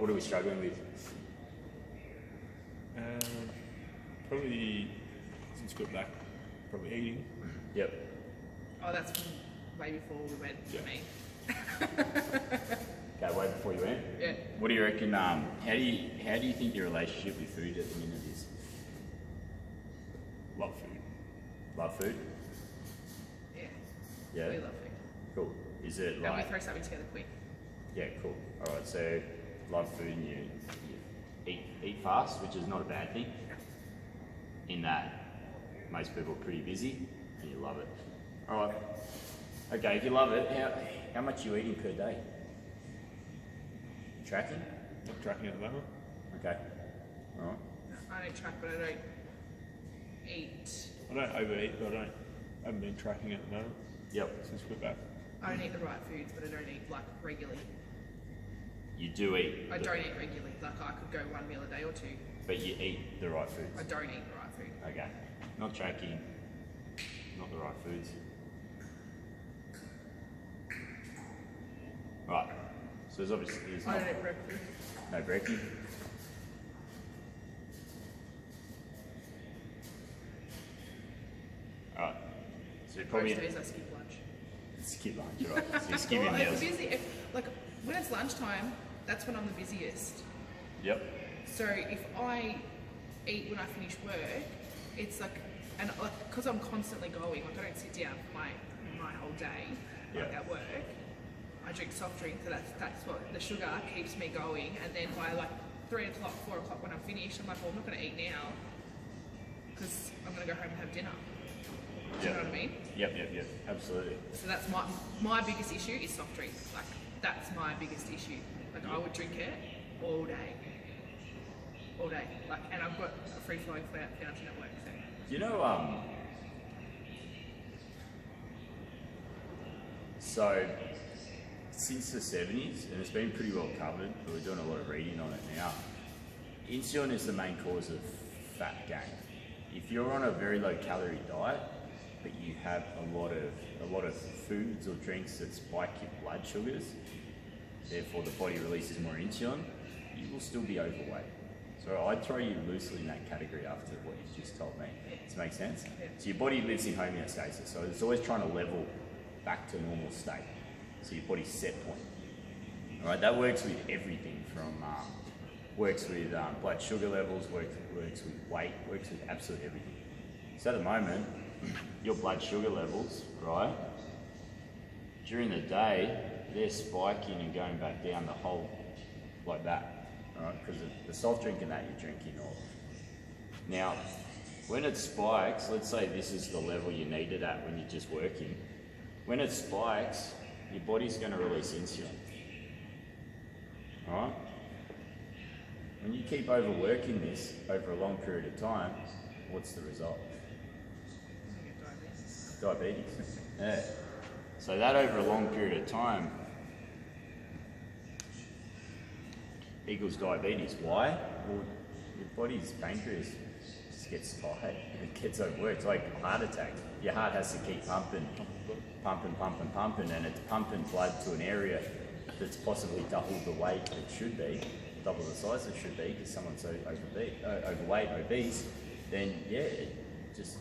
What are we struggling with? Probably, since we got back, probably eating. Yep. Oh, that's from way before we went for me. Okay, way before you went? Yeah. What do you reckon, how do you think your relationship with food at the minute is? Love food. Love food? Yeah. Yeah? We love food. Cool. Is it And we like... throw something together quick. Yeah, cool. Alright, so love food and you eat fast, which is not a bad thing. In that most people are pretty busy and you love it. Alright. Okay, if you love it, how much are you eating per day? Tracking? Not tracking at the moment. Okay. Alright. I don't track, but I don't eat. I don't overeat, but I haven't been tracking at the moment Yep. since we're back. I don't eat the right foods, but I don't eat like regularly. You do eat. I don't eat regularly. Like I could go one meal a day or two. But you eat the right foods. I don't eat the right food. Okay. Not tracking, not the right foods. Right. So there's obviously I don't eat breakfast. no brekkie. Alright. So you probably Most days I skip lunch. skip lunch, right? So you skip your Well, I'm meals. busy. Like when it's lunchtime, that's when I'm the busiest. Yep. So if I eat when I finish work, it's like, and like because I'm constantly going, like I don't sit down for my whole day, like Yeah. at work. I drink soft drinks, so that's what the sugar keeps me going. And then by like 3 o'clock, 4 o'clock when I'm finished, I'm like, well, I'm not going to eat now because I'm going to go home and have dinner. Do you know what I mean? Yep, absolutely. So that's my biggest issue is soft drinks. Like that's my biggest issue. Like I would drink it all day. All day. Like, and I've got a free flowing fountain at work. So. You know, so since the 70s, and it's been pretty well covered, but we're doing a lot of reading on it now, insulin is the main cause of fat gain. If you're on a very low calorie diet, but you have a lot of foods or drinks that spike your blood sugars, therefore the body releases more insulin, you will still be overweight. So I'd throw you loosely in that category after what you've just told me. Does that make sense? Yeah. So your body lives in homeostasis, so it's always trying to level back to normal state. So your body's set point. All right, that works with everything from, works with blood sugar levels, works with weight, works with absolutely everything. So at the moment, your blood sugar levels, right, during the day, they're spiking and going back down the whole, like that, all right, because of the soft drink and that you're drinking. Or now, when it spikes, let's say this is the level you need it at when you're just working. When it spikes, your body's going to release insulin, all right? When you keep overworking this over a long period of time, what's the result? I get diabetes. Diabetes. Yeah. So that over a long period of time equals diabetes. Why? Well, your body's pancreas just gets tired. It gets overworked. It's like a heart attack. Your heart has to keep pumping, and it's pumping blood to an area that's possibly double the weight it should be, double the size it should be, because someone's so overweight, obese, then yeah, it just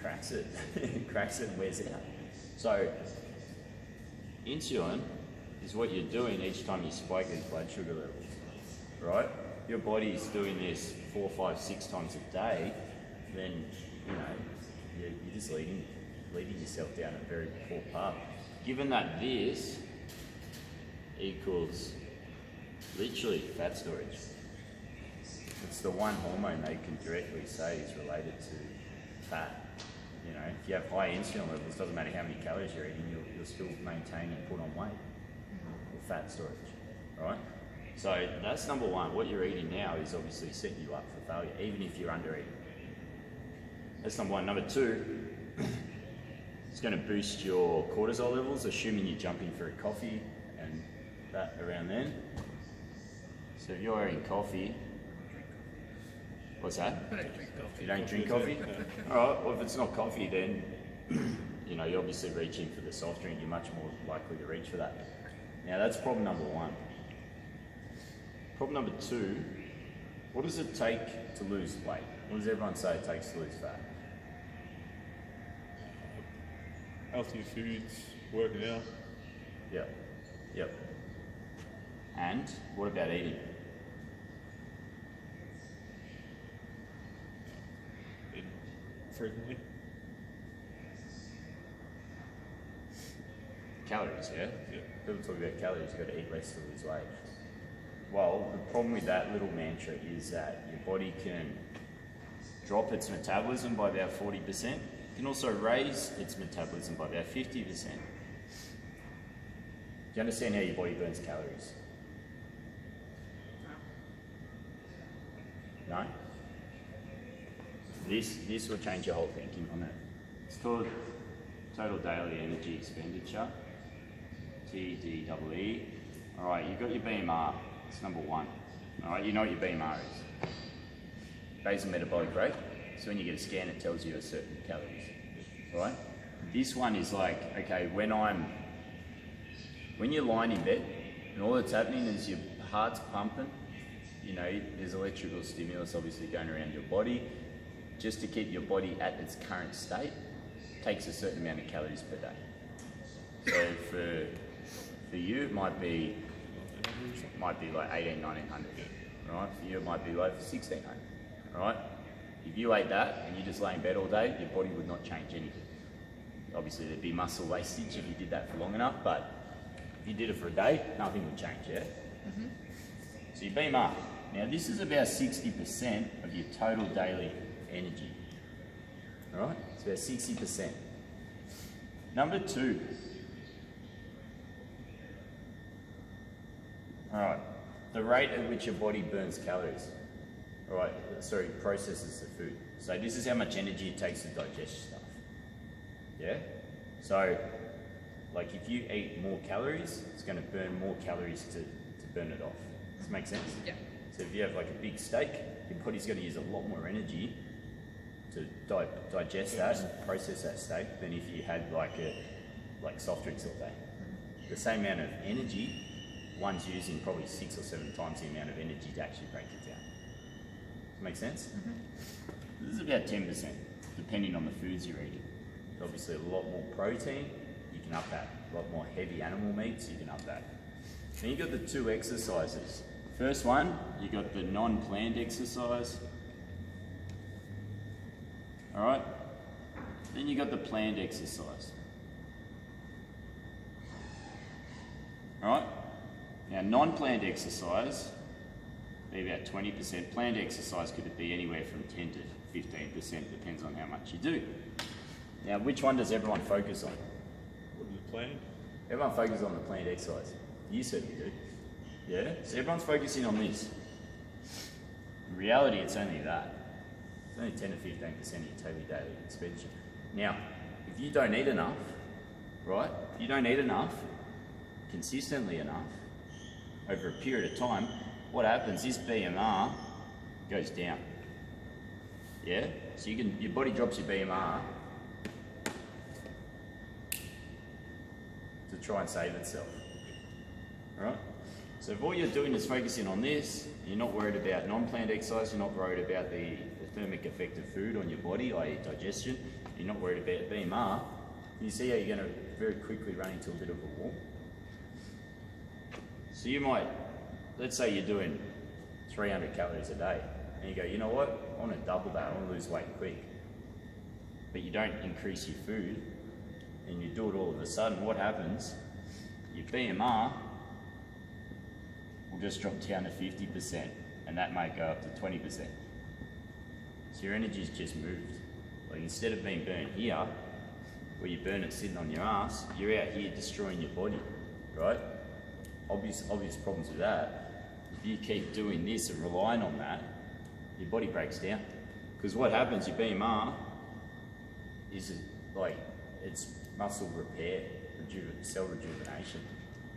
cracks it. It cracks it and wears out. So insulin is what you're doing each time you spike these blood sugar levels, right? Your body's doing this 4, 5, 6 times a day, then you're just leading yourself down a very poor path. Given that this equals literally fat storage, it's the one hormone they can directly say is related to fat. You know, if you have high insulin levels, doesn't matter how many calories you're eating, you'll still maintain and put on weight or fat storage, right? So that's number one. What you're eating now is obviously setting you up for failure, even if you're under eating. That's number one. Number two, it's going to boost your cortisol levels, assuming you're jumping for a coffee and that around then. So if you're eating coffee, what's that? I don't drink coffee. You don't drink coffee? All right, well if it's not coffee then, you're obviously reaching for the soft drink, you're much more likely to reach for that. Now that's problem number one. Problem number 2, what does it take to lose weight? What does everyone say it takes to lose fat? Healthy foods, working out. Yep. Yep. And what about eating? Eat frequently. Calories, yeah? Yeah. People talk about calories, you've got to eat less to lose weight. Well, the problem with that little mantra is that your body can drop its metabolism by about 40%. It can also raise its metabolism by about 50%. Do you understand how your body burns calories? No? This will change your whole thinking on it. It's called total daily energy expenditure, TDEE. All right, you've got your BMR. It's number 1. All right, you know what your BMR is. Basal metabolic rate. So when you get a scan, it tells you a certain calories. All right. This one is like, okay, when you're lying in bed and all that's happening is your heart's pumping. You know, there's electrical stimulus obviously going around your body. Just to keep your body at its current state takes a certain amount of calories per day. So for you, it might be like 1900, right? For you, it might be like 1600, right? If you ate that and you just lay in bed all day, your body would not change anything. Obviously, there'd be muscle wastage if you did that for long enough, but if you did it for a day, nothing would change, yeah? Mm-hmm. So your BMR. Now, this is about 60% of your total daily energy, all right? It's about 60%. Number 2. All right, the rate at which your body burns calories. All right, sorry, processes the food. So this is how much energy it takes to digest stuff. Yeah? So, like if you eat more calories, it's going to burn more calories to burn it off. Does that make sense? Yeah. So if you have like a big steak, your body's going to use a lot more energy to digest that and process that steak than if you had like soft drinks all day. The same amount of energy, one's using probably 6 or 7 times the amount of energy to actually break it down. Does that make sense? Mm-hmm. This is about 10%, depending on the foods you're eating. Obviously a lot more protein, you can up that. A lot more heavy animal meats, you can up that. Then you've got the 2 exercises. First one, you got the non-planned exercise. All right? Then you got the planned exercise. All right? Now, non-planned exercise, be about 20%. Planned exercise could be anywhere from 10 to 15%, depends on how much you do. Now, which one does everyone focus on? What is the plan? Everyone focuses on the planned exercise. You certainly do. Yeah? So everyone's focusing on this. In reality, it's only that. It's only 10 to 15% of your daily expenditure. Now, if you don't eat enough, right? If you don't eat enough, consistently enough, over a period of time, what happens, this BMR goes down. Yeah? So your body drops your BMR to try and save itself. Right? So if all you're doing is focusing on this, you're not worried about non-planned exercise, you're not worried about the thermic effect of food on your body, i.e. digestion, you're not worried about BMR, you see how you're going to very quickly run into a bit of a wall. So you might, let's say you're doing 300 calories a day, and you go, you know what, I want to double that, I want to lose weight quick. But you don't increase your food, and you do it all of a sudden, what happens? Your BMR will just drop down to 50%, and that might go up to 20%. So your energy's just moved. Like instead of being burnt here, where you burn it sitting on your ass, you're out here destroying your body, right? Obvious problems with that. If you keep doing this and relying on that, your body breaks down. Because what happens, your BMR is like, it's muscle repair, cell rejuvenation.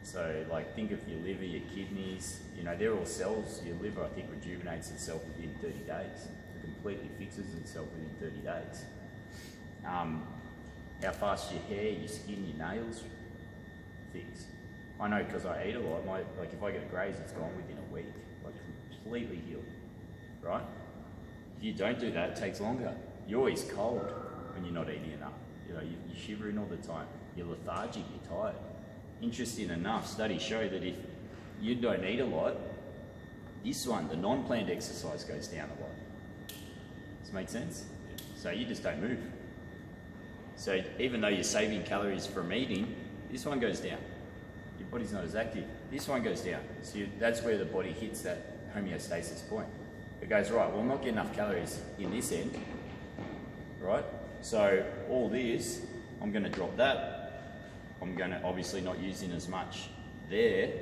So like think of your liver, your kidneys, you know, they're all cells. Your liver, I think, rejuvenates itself within 30 days. It completely fixes itself within 30 days. How fast your hair, your skin, your nails fix. I know because I eat a lot, like if I get a graze, it's gone within a week. Like completely healed, right? If you don't do that, it takes longer. You're always cold when you're not eating enough. You know, you're shivering all the time. You're lethargic, you're tired. Interesting enough, studies show that if you don't eat a lot, this one, the non-planned exercise, goes down a lot. Does that make sense? So you just don't move. So even though you're saving calories from eating, this one goes down. Your body's not as active. This one goes down. So that's where the body hits that homeostasis point. It goes, right, well, I'm not getting enough calories in this end, right? So all this, I'm going to drop that. I'm going to obviously not using as much there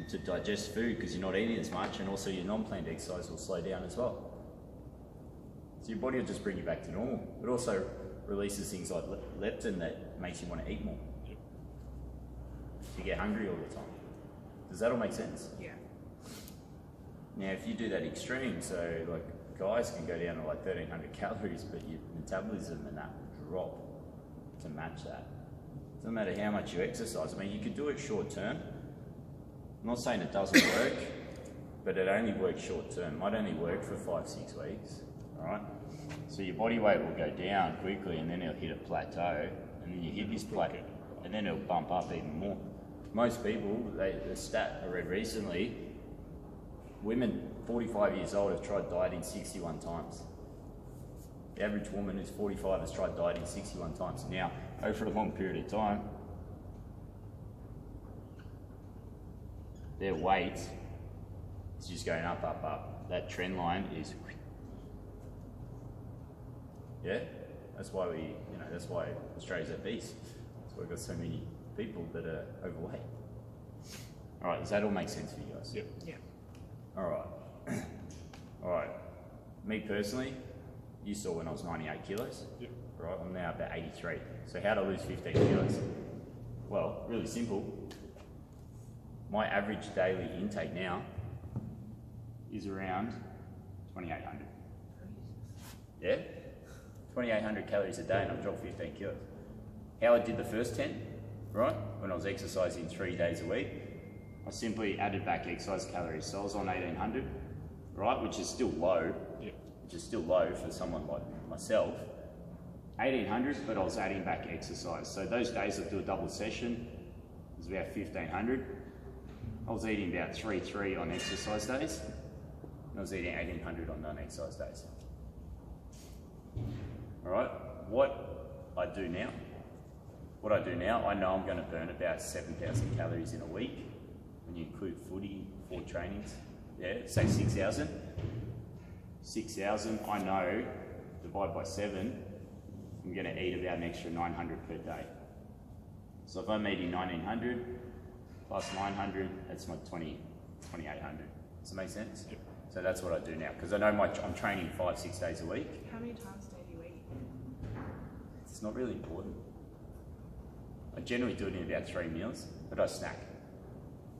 to digest food because you're not eating as much, and also your non-planned exercise will slow down as well. So your body will just bring you back to normal. It also releases things like leptin that makes you want to eat more. Yep. You get hungry all the time. Does that all make sense? Yeah. Now, if you do that extreme, so like guys can go down to like 1,300 calories, but your metabolism and that will drop to match that. Doesn't matter how much you exercise. I mean, you could do it short term. I'm not saying it doesn't work, but it only works short term. It might only work for 5-6 weeks, all right? So your body weight will go down quickly, and then it'll hit a plateau, and then you hit this plateau, and then it'll bump up even more. Most people, the stat I read recently, women 45 years old have tried dieting 61 times. The average woman who's 45 has tried dieting 61 times. Now, over a long period of time, their weight is just going up, up, up. That trend line is, yeah. That's why that's why Australia's obese. That's why we've got so many people that are overweight. All right, does that all make sense for you guys? Yep. Yeah. All right. All right. Me personally, you saw when I was 98 kilos. Yep. Right, I'm now about 83. So how do I lose 15 kilos? Well, really simple. My average daily intake now is around 2,800. Yeah? 2,800 calories a day, and I've dropped 15 kilos. How I did the first 10, right? When I was exercising 3 days a week, I simply added back exercise calories. So I was on 1,800, right? Which is still low. Yep. Which is still low for someone like myself. 1,800, but I was adding back exercise. So those days I do a double session, it was about 1,500. I was eating about 3 on exercise days, and I was eating 1,800 on non-exercise days. All right, what I do now, I know I'm going to burn about 7,000 calories in a week when you include footy, 4 trainings. Yeah, say 6,000. 6,000, I know, divide by 7, I'm going to eat about an extra 900 per day. So if I'm eating 1,900 plus 900, that's my 2,800. Does that make sense? Yep. So that's what I do now, because I know I'm training 5-6 days a week. How many times a day do you eat? It's not really important. I generally do it in about 3 meals, but I snack.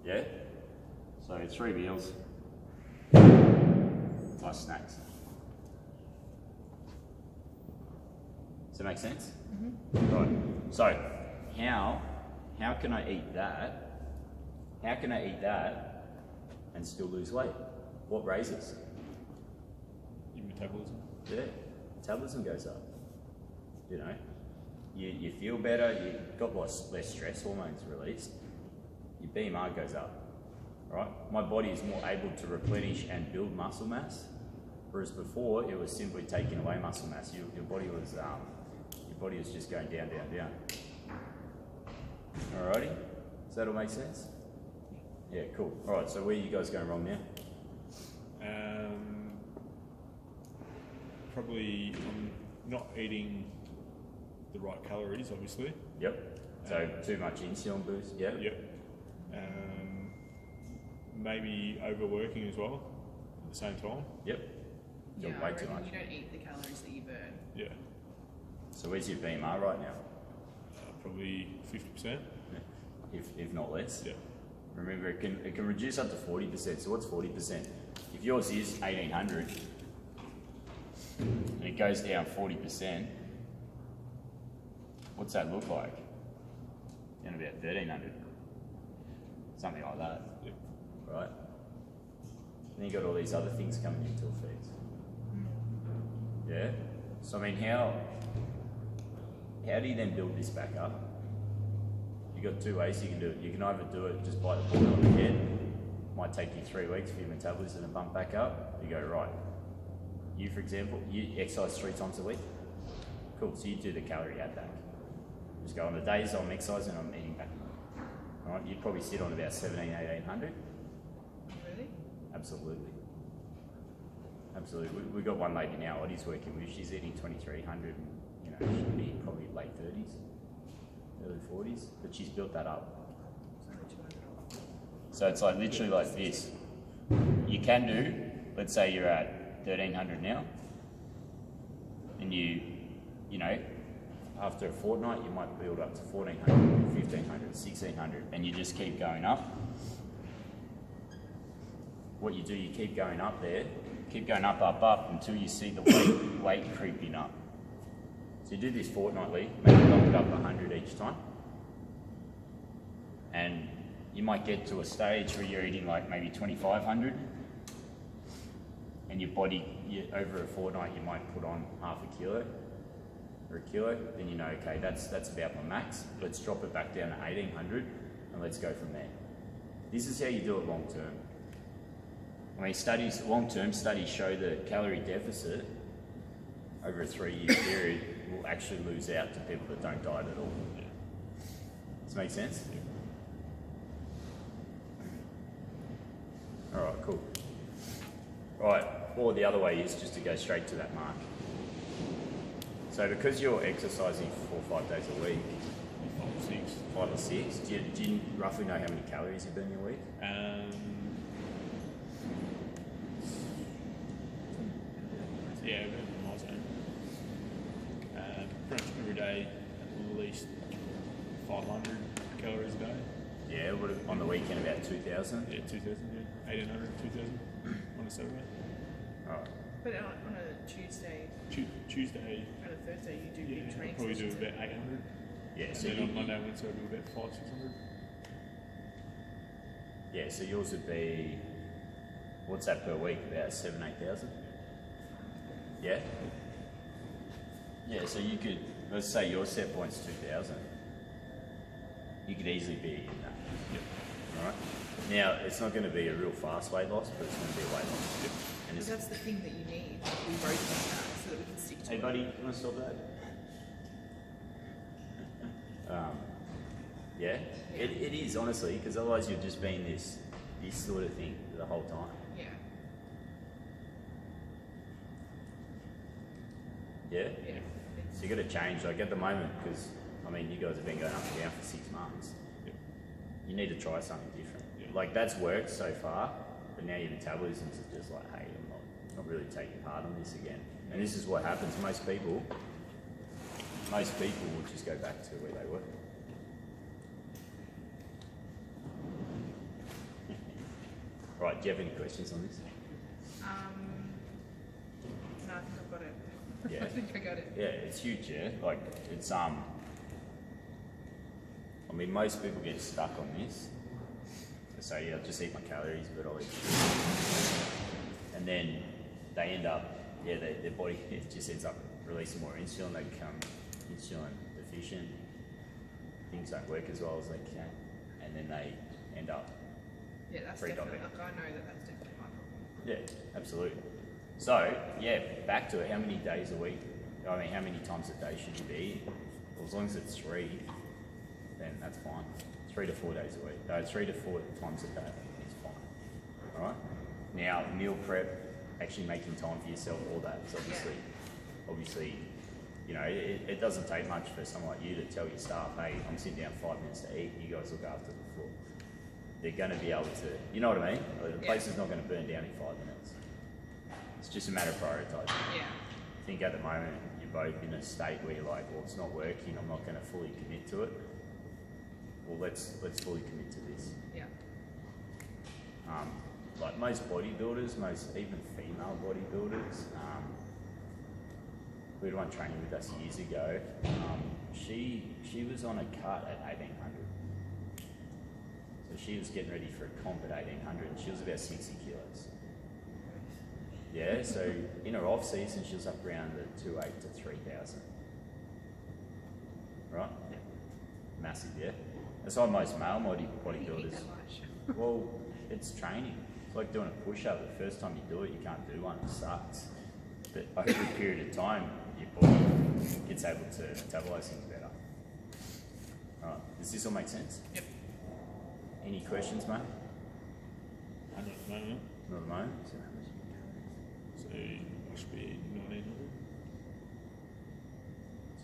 Yeah? So 3 meals plus snacks. Does that make sense? Mm-hmm. Right. So how can I eat that? How can I eat that and still lose weight? What raises? Your metabolism. Yeah, metabolism goes up. You know, you feel better, you've got less stress hormones released, your BMR goes up, right? My body is more able to replenish and build muscle mass, whereas before it was simply taking away muscle mass. Your body was just going down, down, down. Alrighty, does that all make sense? Yeah, cool. All right, so where are you guys going wrong now? Probably not eating the right calories, obviously. Yep. So too much insulin boost. Yeah. Yep. Maybe overworking as well at the same time. Yep. Yeah, Doing I way reckon too much. you don't eat the calories that you burn. Yeah. So where's your BMR right now? Probably 50%. If not less. Yeah. Remember, it can reduce up to 40%. So what's 40%? If yours is 1,800 and it goes down 40%, what's that look like? Down about 1,300, something like that. Yeah. Right? then you got all these other things coming into effect. Yeah? So I mean, how do you then build this back up? You've got two ways you can do it. You can either do it just by the board on the head. Might take you 3 weeks for your metabolism to bump back up. You go, right. You, for example, you exercise 3 times a week. Cool, so you do the calorie add back. Just go on the days I'm exercising, I'm eating back. All right, you'd probably sit on about 1800. Really? Absolutely. Absolutely. We got one lady now, Oddie's working with, she's eating 2300, you know, she'll be probably late 30s, early 40s, but she's built that up. So it's like literally like this. You can do, let's say you're at 1300 now, and you know, after a fortnight, you might build up to 1400, 1500, 1600, and you just keep going up. What you do, you keep going up there, keep going up, up, up, until you see the weight creeping up. So you do this fortnightly, maybe bump it up 100 each time. And you might get to a stage where you're eating like maybe 2500, and your body, over a fortnight, you might put on half a kilo or a kilo, then you know, okay, that's about my max. Let's drop it back down to 1800 and let's go from there. This is how you do it long term. I mean, long-term studies show that calorie deficit over a 3-year period will actually lose out to people that don't diet at all. Does that make sense? All right, cool. All right, or the other way is just to go straight to that mark. So because you're exercising 4 or 5 days a week, 5 or 6, do you roughly know how many calories you burn in a week? Yeah, about my zone. Pretty much every day, at least 500 calories a day. Yeah, on the weekend about 2,000? Yeah, 2,000, yeah. 1,800, 2,000 on a Saturday. Alright. But on a Tuesday Tuesday, and a Thursday, you do yeah, big trains. I'll probably do about 800. Yeah, And so then on Monday, Wednesday, I'll do about 500, 600. Yeah, so yours would be, what's that per week? About 7,000, 8,000? Yeah? Yeah, so you could, let's say your set point's 2,000. You could easily be in that. Yep. Alright? Now, it's not going to be a real fast weight loss, but it's going to be a weight loss. Yep. And Because that's the thing that you need. We both need that so that we can stick to hey it. buddy, you want to stop that? Yeah? It is, honestly, because otherwise you've just been this sort of thing the whole time. Yeah. Yeah? Yeah. So you got to change, like at the moment, because I mean, you guys have been going up and down for 6 months. Yep. You need to try something different. Yeah. Like that's worked so far, but now your metabolism's just like, hey, I'm not really taking part on this again. And this is what happens. Most people will just go back to where they were. Right, do you have any questions on this? No, I think I've got it. Yeah. I think I got it. Yeah, it's huge, yeah. Like it's I mean, most people get stuck on this. They say, yeah, I'll just eat my calories, but I'll eat sugar. And then they end up, their body just ends up releasing more insulin. They become insulin deficient. Things don't work as well as they can, and then they end up. Yeah, that's definitely, like, I know that's definitely my problem. Yeah, absolutely. So, yeah, back to it. How many days a week? I mean, how many times a day should you be eating? Well, as long as it's 3, then that's fine. 3 to 4 days a week. No, 3 to 4 times a day is fine. All right. Now, meal prep, actually making time for yourself, all that is obviously, you know, it doesn't take much for someone like you to tell your staff, hey, I'm sitting down 5 minutes to eat. You guys look after the floor. They're going to be able to, you know what I mean? The place is not going to burn down in 5 minutes. It's just a matter of prioritising. Yeah. I think at the moment you're both in a state where you're like, well, it's not working. I'm not going to fully commit to it. Well, let's fully commit to this. Yeah. Like most bodybuilders, even female bodybuilders, we had one training with us years ago. She was on a cut at 1800. So she was getting ready for a comp at 1800. She was about 60 kilos. Yeah, so in her off season, she's up around the 2,800 to 3,000. Right? Yeah. Massive, yeah. That's why most male You eat bodybuilders. that much. Well, it's training. It's like doing a push-up. The first time you do it, you can't do one. It sucks. But over a period of time, your body gets able to metabolize things better. All right. Does this all make sense? Yep. Any questions, mate? I don't know. Not at the moment. So it must be 1900.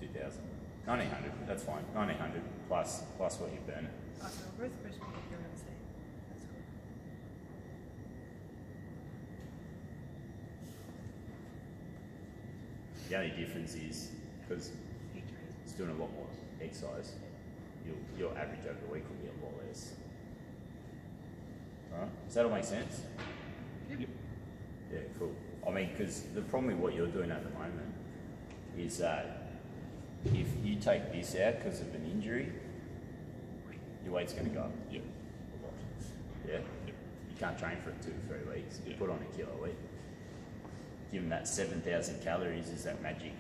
2,000. 1,900. That's fine. 1,900 plus what you burn. Oh, so we're both supposed to be here around the same. That's cool. The only difference is because He trains. it's doing a lot more exercise, your average over the week will be a lot less. Alright, does that all make sense? Yep. Yeah, cool. I mean, because the problem with what you're doing at the moment is that if you take this out because of an injury, your weight's going to go up Yep. a lot. Yeah? Yep. You can't train for 2 to 3 weeks. You Yeah. put on a kilo a week. Given that 7,000 calories is that magic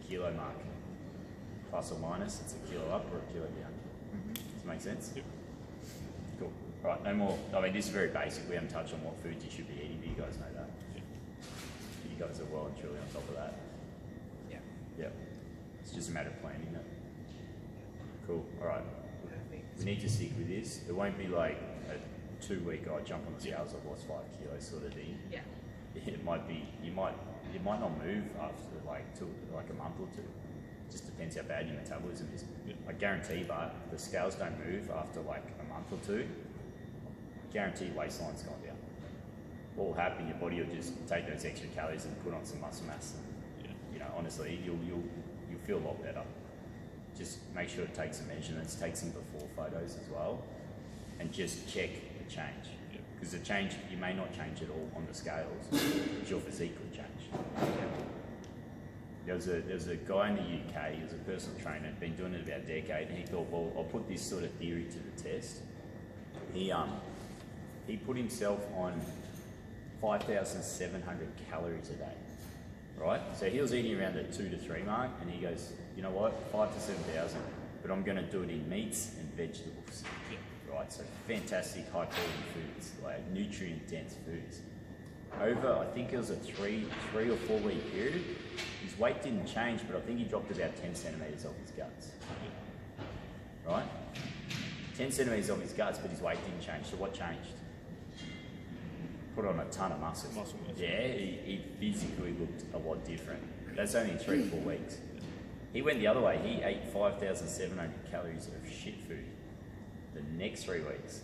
kilo mark. Plus or minus, it's a kilo up or a kilo down. Does it make sense? Yep. Cool. Right, no more. I mean, this is very basic. We haven't touched on what foods you should be eating, but you guys know that. Yep. You guys are well and truly on top of that. Yeah. Yep. It's just a matter of planning it. Cool. All right. Perfect. We need to stick with this. It won't be like a 2-week, I jump on the scales, I've lost 5 kilos sort of thing. Yeah. It might be, it might not move after like a month or 2. Just depends how bad your metabolism is. Yeah. I guarantee, but the scales don't move after like a month or 2. Guarantee waistline's gone down. What will happen? Your body will just take those extra calories and put on some muscle mass. And, Yeah. you know, honestly, you'll feel a lot better. Just make sure to take some measurements, take some before photos as well, and just check the change. Yeah. Because the change, you may not change at all on the scales, but your physique could change. There was a guy in the UK, he was a personal trainer, been doing it about a decade, and he thought, well, I'll put this sort of theory to the test. He put himself on 5,700 calories a day, right? So he was eating around the 2 to 3 mark, and he goes, you know what, 5 to 7,000, but I'm going to do it in meats and vegetables, right? So fantastic high quality foods, like nutrient dense foods. Over, I think it was a 3 or 4 week period, his weight didn't change, but I think he dropped about 10 centimetres off his guts, right? 10 centimetres off his guts, but his weight didn't change. So what changed? Put on a ton of muscle. Muscle mass. Yeah, he physically looked a lot different. That's only in 3 or 4 weeks. He went the other way. He ate 5,700 calories of shit food. The next 3 weeks,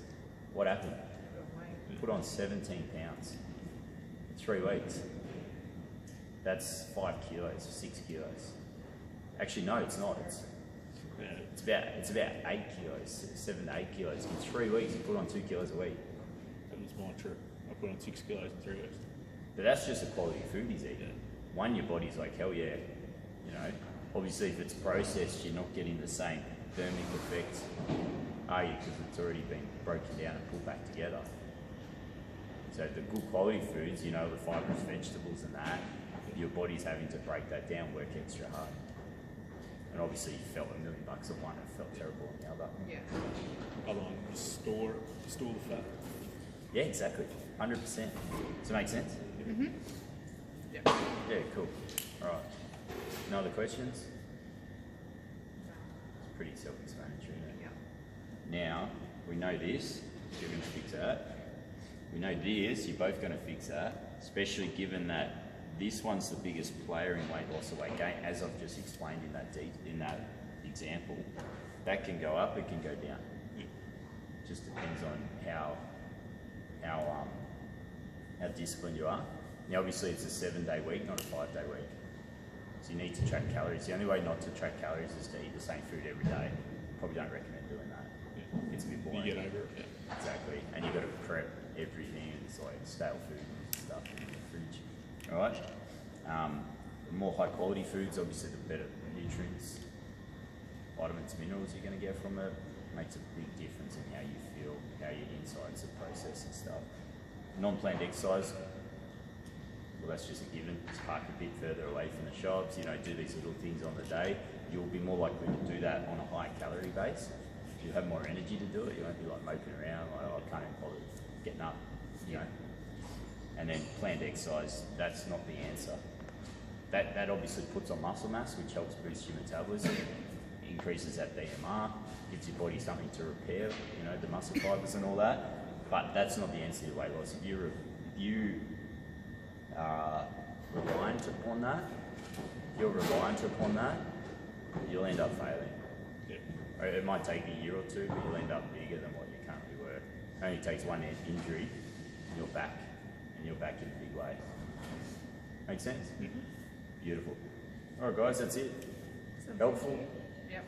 what happened? Put on 17 pounds in 3 weeks. That's 5 kilos, 6 kilos. Actually, no, it's not. It's about 8 kilos, 7 to 8 kilos. In 3 weeks, you put on 2 kilos a week. That was my trip. I put on 6 kilos in 3 weeks. But that's just the quality of food he's eating. Yeah. One, your body's like, hell yeah. You know, obviously if it's processed, you're not getting the same thermic effect, are you? Because it's already been broken down and pulled back together. So the good quality foods, you know, the fibrous vegetables and that, your body's having to break that down, work extra hard. And obviously you felt $1 million on one and felt terrible on the other. Yeah. Other one, just store the fat. Yeah, exactly. 100%. Does it make sense? Mm-hmm. Yeah. Yeah, cool. All right. No other questions? It's pretty self-explanatory. Isn't it? Yeah. Now, we know this, you're going to fix that. We know this, you're both going to fix that, especially given that this one's the biggest player in weight loss or weight gain, as I've just explained in that example. That can go up, it can go down. Just depends on how disciplined you are. Now, obviously, it's a 7-day week, not a 5-day week. So you need to track calories. The only way not to track calories is to eat the same food every day. Probably don't recommend doing that. Yeah. It's a bit boring. You get over it. Yeah. Exactly. And you've got to prep everything. It's like stale food and stuff in the fridge. All right? The more high quality foods, obviously the better nutrients, vitamins, minerals you're going to get from it. Makes a big difference in how you feel, how your insides are processed and stuff. Non-planned exercise, Well, that's just a given. Just park a bit further away from the shops, you know, do these little things on the day. You'll be more likely to do that on a high calorie base. You'll have more energy to do it. You won't be like moping around, like, oh, I can't even bother getting up, you know. And then planned exercise, that's not the answer. That obviously puts on muscle mass, which helps boost your metabolism, increases that BMR, gives your body something to repair, you know, the muscle fibers and all that. But that's not the answer to weight loss. If you are reliant upon that, you'll end up failing. Yeah. Or it might take a year or two, but you'll end up bigger than what you currently were. It only takes one injury, and you're back in a big way. Make sense? Mm-hmm. Beautiful. All right, guys, that's it. Sounds Helpful? Yep.